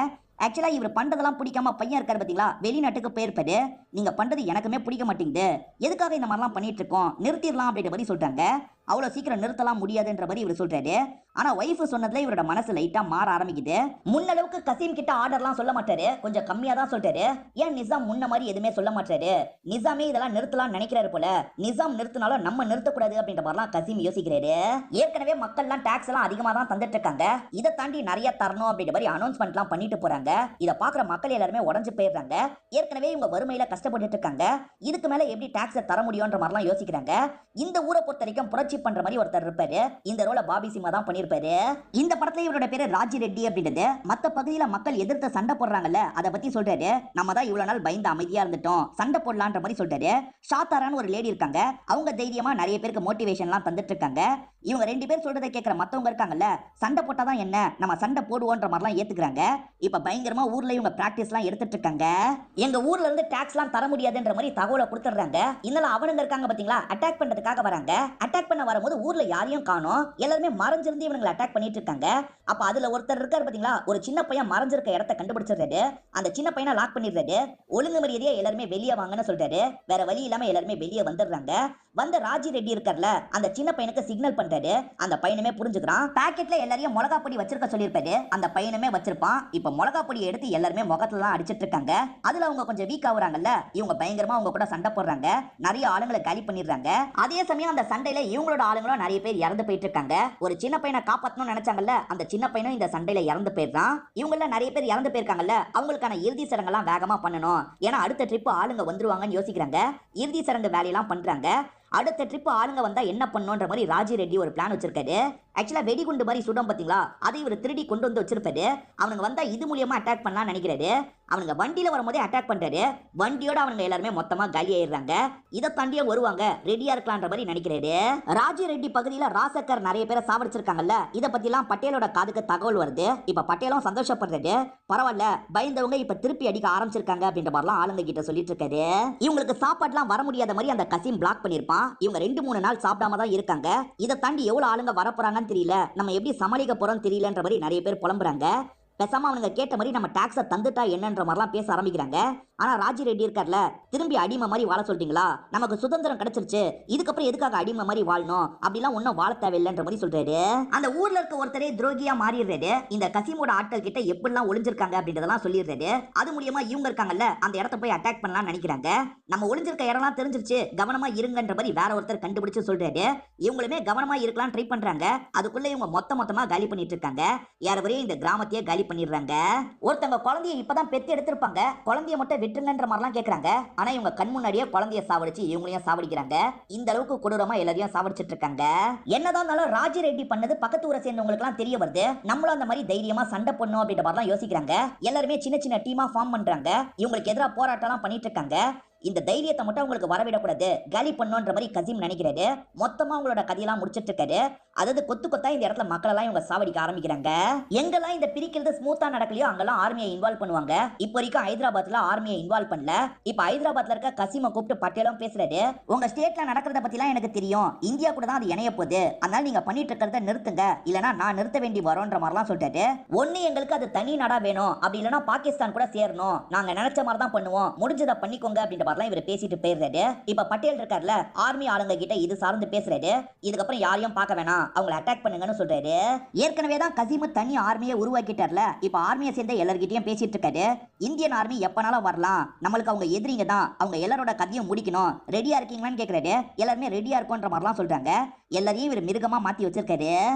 ஆக்சுவலா இவர் பண்றதெல்லாம் பிடிக்காம பையன் இருக்காரு பாத்தீங்களா, வெளிநாட்டுக்கு போயிருப்பாரு. நீங்க பண்றது எனக்குமே பிடிக்க மாட்டேங்குது, எதுக்காக இந்த மாதிரிலாம் பண்ணிட்டு இருக்கோம், நிறுத்திடலாம் அப்படின்ற மாதிரி சொல்றாங்க. அவ்வளவு சீக்கிரம் நிறுத்தலாம் முடியாதுன்ற மாதிரி இவர் சொல்றாரு. ஆனா ஒய்ஃப் சொன்னதுல இவரோட மனசு லைட்டா மாற ஆரம்பிக்குது. முன்னளவுக்கு கசீம் கிட்ட ஆர்டர்லாம் சொல்ல மாட்டாரு, கொஞ்சம் கம்மியா தான் சொல்றாரு. ஏன் நிசாம் முன்ன மாதிரி எதுவுமே சொல்ல மாட்டாரு, நிசாமே இதெல்லாம் நிறுத்தலாம் நினைக்கிறாரு போல. நிசாம் நிறுத்தினாலும் நம்ம நிறுத்தக்கூடாது அப்படின்ற மாதிரிலாம் கசீம் யோசிக்கிறாரு. ஏற்கனவே மக்கள்லாம் டாக்ஸ் எல்லாம் அதிகமா தான் தந்துட்டு இருக்காங்க, இதை தாண்டி நிறைய தரணும் அப்படின்ற மாதிரி அனௌன்ஸ்மெண்ட்லாம் பண்ணிட்டு போறாங்க. இத பாக்குற மக்கள் எல்லாருமே உடஞ்சு போயிடுறாங்க. ஏற்கனவே இவங்க வறுமையில கஷ்டப்பட்டு இருக்காங்க, இதுக்கு மேல எப்படி டாக்ஸ் தர முடியும்ன்ற மாதிரிலாம் யோசிக்கிறாங்க. இந்த ஊரை பொறுத்த வரைக்கும் புரட்சி பண்ற மாதிரி ஒருத்தர் இருப்பாரு. இந்த ரோல பாபி சிம்மா தான் பண்ணிருப்பாரு. இந்த படத்துல இவரோட பேரு ராஜி ரெட்டி அப்படின்றது. மத்த பகுதியில மக்கள் எதிர்த்து சண்டை போடுறாங்கல்ல, அதை பத்தி சொல்றாரு. நம்ம தான் இவ்வளவு நாள் பயந்து அமைதியா இருந்துட்டோம், சண்டை போடலான்ற மாதிரி சொல்றாரு. ஷாத்தாரான்னு ஒரு லேடி இருக்காங்க. அவங்க தைரியமா நிறைய பேருக்கு மோட்டிவேஷன்லாம் தந்துட்டு இருக்காங்க. இவங்க 2 பேர் சொல்றதை கேட்கிற மத்தவங்க இருக்காங்கல்ல, சண்டை போட்டாதான் என்ன, நம்ம சண்டை போடுவோன்ற மாதிரிலாம் ஏத்துக்கிறாங்க. இப்ப பயங்கரமா ஊர்ல இவங்க பிராக்டிஸ்லாம் எடுத்துட்டு இருக்காங்க. எங்க ஊர்ல இருந்து டாக்ஸ்லாம் தர முடியாதுன்ற மாதிரி தகவலை கொடுத்துறாங்க. இதனால அவனுங்க இருக்காங்க பாத்தீங்களா, அட்டாக் பண்றதுக்காக வராங்க. அட்டாக் பண்ண வரும்போது ஊர்ல யாரையும் காணோம், எல்லாருமே மறைஞ்சிருந்து இவங்களை அட்டாக் பண்ணிட்டு இருக்காங்க. அப்ப அதுல ஒருத்தர் இருக்காரு பாத்தீங்களா, ஒரு சின்ன பையன் மறைஞ்சிருக்க இடத்தை கண்டுபிடிச்சிடுறாரு. அந்த சின்ன பையனை லாக் பண்ணிடுறாரு. ஒழுங்கு மரியாதையா எல்லாருமே வெளியே வாங்க வாங்கன்னு சொல்றாரு. வேற வழி இல்லாம எல்லாருமே வெளியே வந்துடுறாங்க. வந்த ராஜி ரெட்டி இருக்கார்ல, அந்த சின்ன பையனுக்கு சிக்னல் பண்றாரு. அந்த பையனுமே புரிஞ்சுக்கிறான். பாக்கெட்ல எல்லாரையும் மிளகா பொடி வச்சிருக்க சொல்லியிருப்பாரு. அந்த பையனுமே வச்சிருப்பான். இப்ப மிளகா பொடியை எடுத்து எல்லாருமே முகத்துல தான் அடிச்சிட்டு இருக்காங்க. அதுல அவங்க கொஞ்சம் வீக் ஆகுறாங்கல்ல, இவங்க பயங்கரமா அவங்க கூட சண்டை போடுறாங்க. நிறைய ஆளுங்களை காலி பண்ணிடுறாங்க. அதே சமயம் அந்த சண்டையில இவங்களோட ஆளுங்களும் நிறைய பேர் இறந்து போயிட்டு இருக்காங்க. ஒரு சின்ன பையனை காப்பாற்றணும்னு நினைச்சாங்கல்ல, அந்த சின்ன பையனும் இந்த சண்டையில இறந்து போயிடுறான். இவங்கள நிறைய பேர் இறந்து போயிருக்காங்கல்ல, அவங்களுக்கான இறுதி சடங்கெல்லாம் வேகமா பண்ணணும். ஏன்னா அடுத்த ட்ரிப் ஆளுங்க வந்துருவாங்கன்னு யோசிக்கிறாங்க. இறுதி சடங்கு வேலையெல்லாம் பண்றாங்க. அடுத்த ட்ரிப் ஆளுங்க வந்தா என்ன பண்ணுன்ற மாதிரி ராஜி ரெட்டி ஒரு பிளான் வச்சிருக்காரு. ஆக்சுவலா வெடிகுண்டு மாதிரி சுடம் பாத்தீங்களா, அதை இவர் திருடி கொண்டு வந்து வச்சிருப்பாரு. அவனுங்க வந்தா இது மூலியமா அட்டாக் பண்ணலாம் நினைக்கிறாரு. அவனுங்க வண்டியில வரும்போதே அட்டாக் பண்றாரு. வண்டியோட அவனுங்க எல்லாருமே மொத்தமா காலி ஆயிடுறாங்க. இதை தாண்டியே வருவாங்க, ரெடியா இருக்கலாம்ன்ற மாதிரி நினைக்கிறாரு. ராஜி ரெட்டி பகுதியில ராசக்கர் நிறைய பேரை சாவடிச்சிருக்காங்கல்ல, இதை பத்தி எல்லாம் பட்டேலோட காதுக்கு தகவல் வருது. இப்ப பட்டேலும் சந்தோஷப்படுறாரு. பரவாயில்ல, பயந்தவங்க இப்ப திருப்பி அடிக்க ஆரம்பிச்சிருக்காங்க அப்படின்ற மாதிரிலாம் ஆளுங்க கிட்ட சொல்லிட்டு இருக்காரு. இவங்களுக்கு சாப்பாடுலாம் வர முடியாத மாதிரி அந்த கசிம் பிளாக் பண்ணிருப்பான். இவங்க 2-3 நாள் சாப்பிடாம தான் இருக்காங்க. இதை தாண்டி எவ்வளவு ஆளுங்க வரப்போறாங்கன்னு தெரியல, நம்ம எப்படி சமாளிக்க போறோம் தெரியலன்ற மாதிரி நிறைய பேர் புலம்புறாங்க. பேசாம அவனுங்க கேட்ட மாதிரி நம்ம டாக்ஸை தந்துட்டா என்னன்ற மாதிரிலாம் பேச ஆரம்பிக்கிறாங்க. ஆனா ராஜி ரெட்டி இருக்கார்ல, திரும்பி அடிமை மாதிரி வாழ சொல்லிட்டீங்களா, நமக்கு சுதந்திரம் கிடைச்சிருச்சு, இதுக்கப்புறம் எதுக்காக அடிமை மாதிரி வாழணும், அப்படிலாம் ஒன்னும் வாழ தேவையில்லைன்ற மாதிரி சொல்றாரு. அந்த ஊர்ல இருக்க ஒருத்தரே துரோகியா மாறிடுறாரு. இந்த கசிமோட ஆட்கள் கிட்ட எப்படிலாம் ஒளிஞ்சிருக்காங்க அப்படின்றதெல்லாம் சொல்லிடுறாரு. அது மூலியமா இவங்க இருக்காங்கல்ல, அந்த இடத்த போய் அட்டாக் பண்ணலாம் நினைக்கிறாங்க. நம்ம ஒளிஞ்சிருக்க இடம்லாம் தெரிஞ்சிருச்சு, கவனமா இருங்கன்ற மாதிரி வேற ஒருத்தர் கண்டுபிடிச்சு சொல்றாரு. இவங்களுமே கவனமா இருக்கலாம் ட்ரை பண்றாங்க. அதுக்குள்ள இவங்க மொத்தமா காலி பண்ணிட்டு இருக்காங்க. யாரவரையும் இந்த கிராமத்தையே காலி பண்ணிடுறாங்க. ஒருத்தங்க குழந்தைய இப்பதான் பெத்து எடுத்திருப்பாங்க, குழந்தைய மட்டும் விட்டுருங்கன்ற மாதிரிலாம் கேக்குறாங்க. ஆனா இவங்க கண் முன்னாடியே குழந்தைய சாவடிச்சு இவங்களையும் சாவடிக்கிறாங்க. இந்த அளவுக்கு கொடூரமா எல்லாரையும் சாவடிச்சிட்டு இருக்காங்க. என்னதான் இருந்தாலும் ராஜி ரெட்டி பண்ணது பக்கத்து ஊரை சேர்ந்தவங்களுக்கு எல்லாம் தெரிய வருது. நம்மளும் அந்த மாதிரி தைரியமா சண்டை பண்ணும் அப்படின்ற மாதிரிலாம் யோசிக்கிறாங்க. எல்லாருமே சின்ன சின்ன டீமா ஃபார்ம் பண்றாங்க. இவங்களுக்கு எதிராக போராட்டம் பண்ணிட்டு இருக்காங்க. இந்த தைரியத்தை மட்டும் அவங்களுக்கு வரவிடக்கூடாது, காலி பண்ணுன்ற மாதிரி கசீம் நினைக்கிறாரு. மொத்தமா அவங்களோட கதையெல்லாம் முடிச்சிட்டு இருக்காரு. அதாவது கொத்து கொத்தா இந்த இடத்துல மக்கள் எல்லாம் இவங்க சாவடிக்க ஆரம்பிக்கிறாங்க. எங்கெல்லாம் இந்த பிரிக்கிறது ஸ்மூத்தா நடக்கலையோ அங்கெல்லாம் ஆர்மியை இன்வால்வ் பண்ணுவாங்க. இப்போ வரைக்கும் ஹைதராபாத்ல ஆர்மியை இன்வால்வ் பண்ணல. இப்போ ஹைதராபாத்ல இருக்க கசீமை கூப்பிட்டு பட்டேலும் பேசுறாரு. உங்க ஸ்டேட்ல நடக்கிறத பத்திலாம் எனக்கு தெரியும், இந்தியா கூட தான் அது இணைய போகுது, அதனால நீங்க பண்ணிட்டு இருக்கிறத நிறுத்துங்க, இல்லனா நான் நிறுத்த வேண்டி வரோன்ற மாதிரிலாம் சொல்லிட்டாரு. ஒண்ணு எங்களுக்கு அது தனி நாடா வேணும், அப்படி இல்லனா பாகிஸ்தான் கூட சேரணும், நாங்க நினைச்ச மாதிரி தான் பண்ணுவோம், முடிஞ்சதை பண்ணிக்கோங்க அப்படின்ற இவர் பேசிட்டு போயிடுறாரு. இப்ப பட்டேல் இருக்கார்ல, ஆர்மி ஆளுங்க கிட்ட இது சார்ந்து பேசுறாரு. இதுக்கப்புறம் யாரையும் பார்க்க வேணாம், அவங்களை அட்டாக் பண்ணுங்கன்னு சொல்றாரு. ஏற்கனவே தான் கசீம் தனி ஆர்மியை உருவாக்கிட்டார்ல, இப்ப ஆர்மியை சேர்ந்த எல்லார்கிட்டயும் பேசிட்டு இருக்காரு. இந்தியன் ஆர்மி எப்பனாலும் வரலாம், நம்மளுக்கு அவங்க எதிரிங்க தான், அவங்க எல்லாரோட கதையும் முடிக்கணும், ரெடியா இருக்கீங்களான்னு கேக்குறாரு. எல்லாருமே ரெடியா இருக்கோன்ற மாதிரிலாம் சொல்றாங்க. எல்லாரையும் இவர் மிருகமா மாத்தி வச்சிருக்காரு.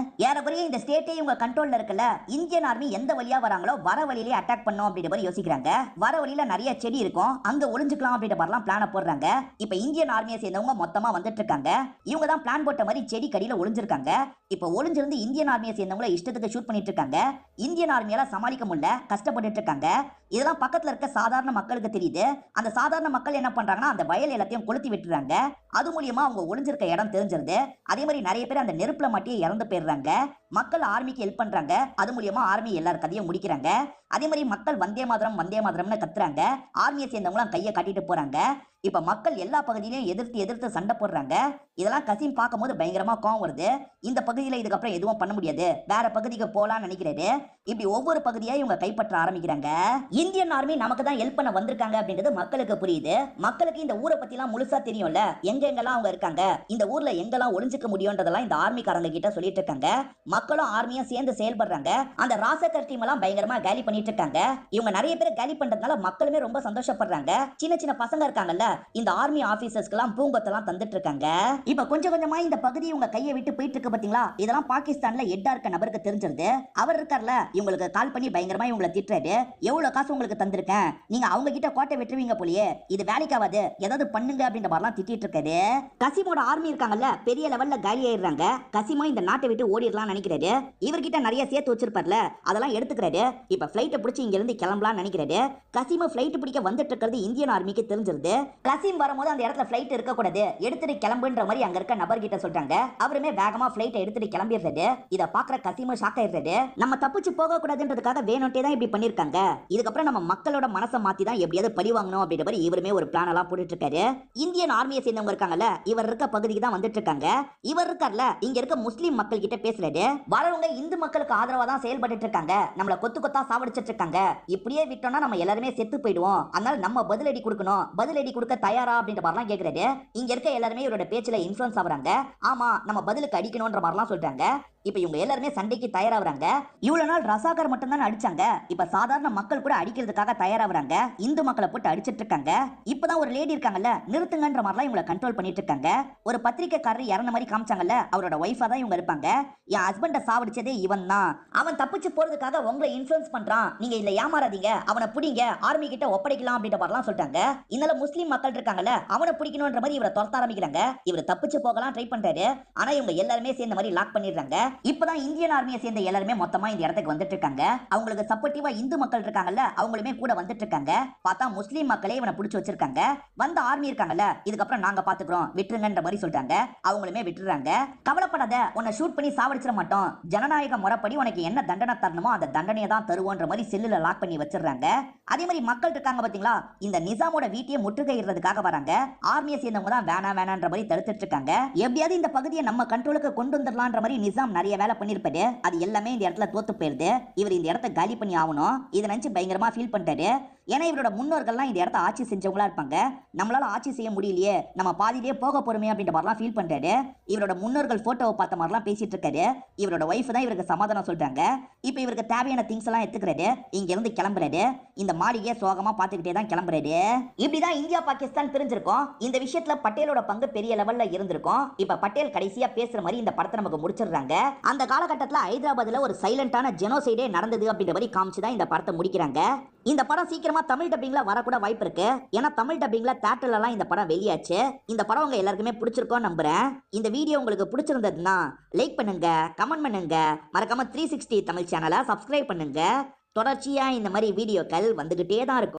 ஏறக்குறைய இந்த ஸ்டேட்டே இவங்க கண்ட்ரோல்ல இருக்குல்ல, இந்தியன் ஆர்மி எந்த வழியா வராங்களோ வர வழியிலே அட்டாக் பண்ணும் அப்படின்ற மாதிரி யோசிக்கிறாங்க. வர வழியில நிறைய செடி இருக்கும், அங்க ஒளிஞ்சுக்கலாம் அப்படின்ற மாதிரிலாம் பிளான போடுறாங்க. இப்ப இந்தியன் ஆர்மியை சேர்ந்தவங்க மொத்தமா வந்துட்டு இருக்காங்க. இவங்க தான் பிளான் போட்ட மாதிரி செடி கடியில ஒளிஞ்சிருக்காங்க. இப்ப ஒளிஞ்சிருந்து இந்தியன் ஆர்மியை சேர்ந்தவங்க இஷ்டத்துக்கு ஷூட் பண்ணிட்டு இருக்காங்க. இந்தியன் ஆர்மியால சமாளிக்க முடியல, கஷ்டப்பட்டு இருக்காங்க. இதெல்லாம் பக்கத்துல இருக்க சாதாரண மக்களுக்கு தெரியுது. அந்த சாதாரண மக்கள் என்ன பண்றாங்கன்னா, அந்த வயல் எல்லாத்தையும் கொளுத்தி விட்டுறாங்க. அது மூலியமா அவங்க ஒளிஞ்சிருக்க இடம் தெரிஞ்சிருது. அதே மாதிரி நிறைய பேர் அந்த நெருப்புல மாட்டி இறந்து போயிடுறாங்க. மக்கள் ஆர்மிக்கு ஹெல்ப் பண்றாங்க. அது மூலியமா ஆர்மி எல்லார் கதையும் முடிக்கிறாங்க. அதே மாதிரி மக்கள் வந்தே மாதரம்னு கத்துறாங்க. ஆர்மியை சேர்ந்தவங்க கையை காட்டிட்டு போறாங்க. இப்ப மக்கள் எல்லா பகுதியிலையும் எதிர்த்து சண்டை போடுறாங்க. இதெல்லாம் கசீம் பார்க்கும்போது பயங்கரமா கோவம் வருது. இந்த பகுதியில இதுக்கப்புறம் எதுவும் பண்ண முடியாது, வேற பகுதிக்கு போலாம்னு நினைக்கிறாரு. இப்படி ஒவ்வொரு பகுதியா இவங்க கைப்பற்ற ஆரம்பிக்கிறாங்க. இந்தியன் ஆர்மி நமக்கு தான் ஹெல்ப் பண்ண வந்திருக்காங்க அப்படின்றது மக்களுக்கு புரியுது. மக்களுக்கு இந்த ஊரை பத்தி எல்லாம் முழுசா தெரியும்ல, எங்கெங்கெல்லாம் அவங்க இருக்காங்க, இந்த ஊர்ல எங்கெல்லாம் ஒளிஞ்சுக்க முடியும்ன்றதெல்லாம் இந்த ஆர்மிக்காரங்க கிட்ட சொல்லிட்டு இருக்காங்க. மக்களும் ஆர்மியும் சேர்ந்து செயல்படுறாங்க. அந்த ராசக்கர் டீம் எல்லாம் பயங்கரமா காலி பண்ணிட்டு இருக்காங்க. இவங்க நிறைய பேர் காலி பண்றதுனால மக்களுமே ரொம்ப சந்தோஷப்படுறாங்க. சின்ன சின்ன பசங்க இருக்காங்கல்ல, இந்த ஆர்மி ஆபீசர்ஸ்க்குலாம் பூங்கொத்தெல்லாம் தந்துட்டு இருக்காங்க. இப்ப கொஞ்சம் கொஞ்சமா இந்த பகுதி உங்க கையை விட்டு போயிட்டு இருக்கு பாத்தீங்களா, இதெல்லாம் பாகிஸ்தான்ல ஹெட்டா இருக்க நபருக்கு தெரிஞ்சிருது. அவர் இருக்கார்ல, இவங்களுக்கு கால் பண்ணி பயங்கரமா இவங்களை திட்டுறாரு. எவ்வளவு காசு உங்களுக்கு தந்திருக்கேன், நீங்க அவங்க கிட்ட கோட்டை வெட்டுவீங்க போலயே, இது வேலைக்காவது, ஏதாவது பண்ணுங்க அப்படின்ற மாதிரிலாம் திட்டிட்டு இருக்காரு. கசீமோட ஆர்மி இருக்காங்கல்ல, பெரிய லெவல்ல காலி ஆயிடுறாங்க. கசீமோ இந்த நாட்டை விட்டு ஓடிடலாம் நினைக்கிறாரு. இவர்கிட்ட நிறைய சேர்த்து வச்சிருப்பார்ல, அதெல்லாம் எடுத்துக்கிறாரு. இப்ப பிளைட்டை பிடிச்சி இங்க இருந்து கிளம்பலாம் நினைக்கிறாரு. கசீம பிளைட் பிடிக்க வந்துட்டு இருக்கிறது இந்தியன் ஆர்மிக்கு தெரிஞ்சிருது. கசீம் வரும்போது அந்த இடத்துல பிளைட் இருக்க கூடாது, எடுத்துட்டு கிளம்புன்ற மாதிரி அங்க இருக்க நபர் கிட்ட சொல்றாங்க. அவருமே வேகமா பிளைட்டை எடுத்துட்டு கிளம்பிடுறாரு. இத பாக்குற கசீம் ஷாக் ஆயிடுறாரு. நம்ம தப்பிச்சு போக கூடாதுன்றதுக்காக வேணும்ட்டே தான் இப்படி பண்ணிருக்காங்க. இதுக்கப்புறம் நம்ம மக்களோட மனசை மாத்தி தான் எப்படியாவது பழி வாங்கணும் அப்படின்ற மாதிரி இவருமே ஒரு பிளான் எல்லாம் போட்டுட்டு இருக்காரு. இந்தியன் ஆர்மியை சேர்ந்தவங்க இருக்காங்கல்ல, இவர் இருக்க பகுதிக்கு தான் வந்துட்டு இருக்காங்க. இவர் இருக்கார்ல, இங்க இருக்க முஸ்லீம் மக்கள் கிட்ட பேசுறாரு. வரவங்க இந்து மக்களுக்கு ஆதரவா தான் செயல்பட்டு இருக்காங்க, நம்மள கொத்து கொத்தா சாவடிச்சிட்டு இருக்காங்க, இப்படியே விட்டோம்னா நம்ம எல்லாருமே செத்து போயிடுவோம், அதனால நம்ம பதிலடி கொடுக்கணும், பதிலடி கொடுக்க கொடுக்க தயாரா அப்படின்ற மாதிரிலாம் கேட்கிறாரு. இங்க இருக்க எல்லாருமே இவரோட பேச்சுல இன்ஃபுளுன்ஸ் ஆகுறாங்க. ஆமா நம்ம பதிலுக்கு அடிக்கணும்ன்ற மாதிரிலாம் சொல்றாங்க. இப்ப இவங்க எல்லாருமே சண்டைக்கு தயாராகிறாங்க. இவ்வளவு நாள் ரசாகர் மட்டும் தான் அடிச்சாங்க. இப்ப சாதாரண மக்கள் கூட அடிக்கிறதுக்காக தயாராகிறாங்க. இந்து மக்களை போட்டு அடிச்சிட்டு இருக்காங்க. இப்பதான் ஒரு லேடி இருக்காங்கல்ல, நிறுத்துங்கன்ற மாதிரிலாம் இவங்களை கண்ட்ரோல் பண்ணிட்டு இருக்காங்க. ஒரு பத்திரிக்கைக்காரர் இறந்த மாதிரி காமிச்சாங்கல்ல, அவரோட ஒய்ஃபா தான் இவங்க இருப்பாங்க. என் ஹஸ்பண்ட சாவடிச்சதே இவன் தான். அவன் தப்பிச்சு போறதுக்காக உங்களை இன்ஃபுளுன்ஸ் பண்றான். நீங்க இதுல ஏமாறாதீங்க. அவனை பிடிங்க, ஆர்மி கிட்ட ஒப்படைக்கலாம் அப்படின்ற மாதிரிலாம் சொல்லிட்டாங்க. இதனால முஸ்லீம் மக்கள் இருக்காங்கல்ல, அவனை பிடிக்கணும்ன்ற மாதிரி இவரை துரத்த ஆரம்பிக்கிறாங்க. இவர் தப்பிச்சு போகலாம் ட்ரை பண்றாரு. ஆனா இவங்க எல்லாருமே சேர்ந்த மாதிரி லாக் பண்ணிடுறாங்க. இப்பதான் இந்தியன் ஆர்மியை சேர்ந்த எல்லாருமே மொத்தமா இந்த இடத்துக்கு வந்துட்டு இருக்காங்க. அவங்களுக்கு சப்போர்ட்டிவா இந்து மக்கள் இருக்காங்கல்ல, அவங்களுமே கூட வந்துட்டு இருக்காங்க. பார்த்தா முஸ்லீம் மக்களே இவனை பிடிச்சு வச்சிருக்காங்க. வந்த ஆர்மி இருக்காங்கல்ல, இதுக்கப்புறம் நாங்க பாத்துக்கிறோம் விட்டுருங்கன்ற மாதிரி சொல்றாங்க. அவங்களுமே விட்டுறாங்க. கவலைப்படாத, உன்னை ஷூட் பண்ணி சாவடிச்சிட மாட்டோம். ஜனநாயக முறைப்படி உனக்கு என்ன தண்டனை தரணுமோ அந்த தண்டனையை தான் தருவோன்ற மாதிரி செல்லுல லாக் பண்ணி வச்சிடுறாங்க. அதே மாதிரி மக்கள் இருக்காங்க பாத்தீங்களா, இந்த நிசாமோட வீட்டையே முற்றுகையிடுறதுக்காக வராங்க. ஆர்மியை சேர்ந்தவங்க தான் வேணான்ற மாதிரி தடுத்துட்டு இருக்காங்க. எப்படியாவது இந்த பகுதியை நம்ம கண்ட்ரோலுக்கு கொண்டு வந்துடலான்ற மாதிரி நிசாம் நிறைய வேலை பண்ணிருப்பாரு. அது எல்லாமே இந்த இடத்துல தோத்து போயிருது. இவர் இந்த இடத்தை காலி பண்ணி ஆகணும். இதை நினைச்சு பயங்கரமா ஃபீல் பண்ணிட்டாரு. ஏன்னா இவரோட முன்னோர்கள்லாம் இந்த இடத்த ஆட்சி செஞ்சவங்களா இருப்பாங்க. நம்மளால ஆட்சி செய்ய முடியலையே, நம்ம பாதியிலே போக போறோமே அப்படின்ற மாதிரிலாம் ஃபீல் பண்றாரு. இவரோட முன்னோர்கள் போட்டோவை பார்த்த மாதிரிலாம் பேசிட்டு இருக்காரு. இவரோட ஒய்ஃப் தான் இவருக்கு சமாதானம் சொல்றாங்க. இப்போ இவருக்கு தேவையான திங்ஸ் எல்லாம் எடுத்துக்கிறாரு. இங்க இருந்து கிளம்புறாரு. இந்த மாளிகையை சோகமா பார்த்துக்கிட்டே தான் கிளம்புறாரு. இப்படிதான் இந்தியா பாகிஸ்தான் பிரிஞ்சிருக்கும். இந்த விஷயத்துல பட்டேலோட பங்கு பெரிய லெவல்ல இருந்திருக்கும். இப்ப பட்டேல் கடைசியா பேசுற மாதிரி இந்த படத்தை நமக்கு முடிச்சிடுறாங்க. அந்த காலகட்டத்தில் ஹைதராபாத்ல ஒரு சைலண்டான ஜெனோசைடே நடந்தது அப்படின்ற மாதிரி காமிச்சுதான் இந்த படத்தை முடிக்கிறாங்க. இந்த படம் சீக்கிரமா தமிழ் டப்பிங்ல வரக்கூட வாய்ப்பு இருக்கு. ஏன்னா தமிழ் டப்பிங்ல தியேட்டர்ல எல்லாம் இந்த படம் வெளியாச்சு. இந்த படம் உங்க எல்லாருக்குமே பிடிச்சிருக்கும் நம்புறேன். இந்த வீடியோ உங்களுக்கு பிடிச்சிருந்ததுன்னா லைக் பண்ணுங்க, கமெண்ட் பண்ணுங்க, மறக்காம 360 தமிழ் சேனலை சப்ஸ்கிரைப் பண்ணுங்க. தொடர்ச்சியா இந்த மாதிரி வீடியோக்கள் வந்துகிட்டே தான் இருக்கும்.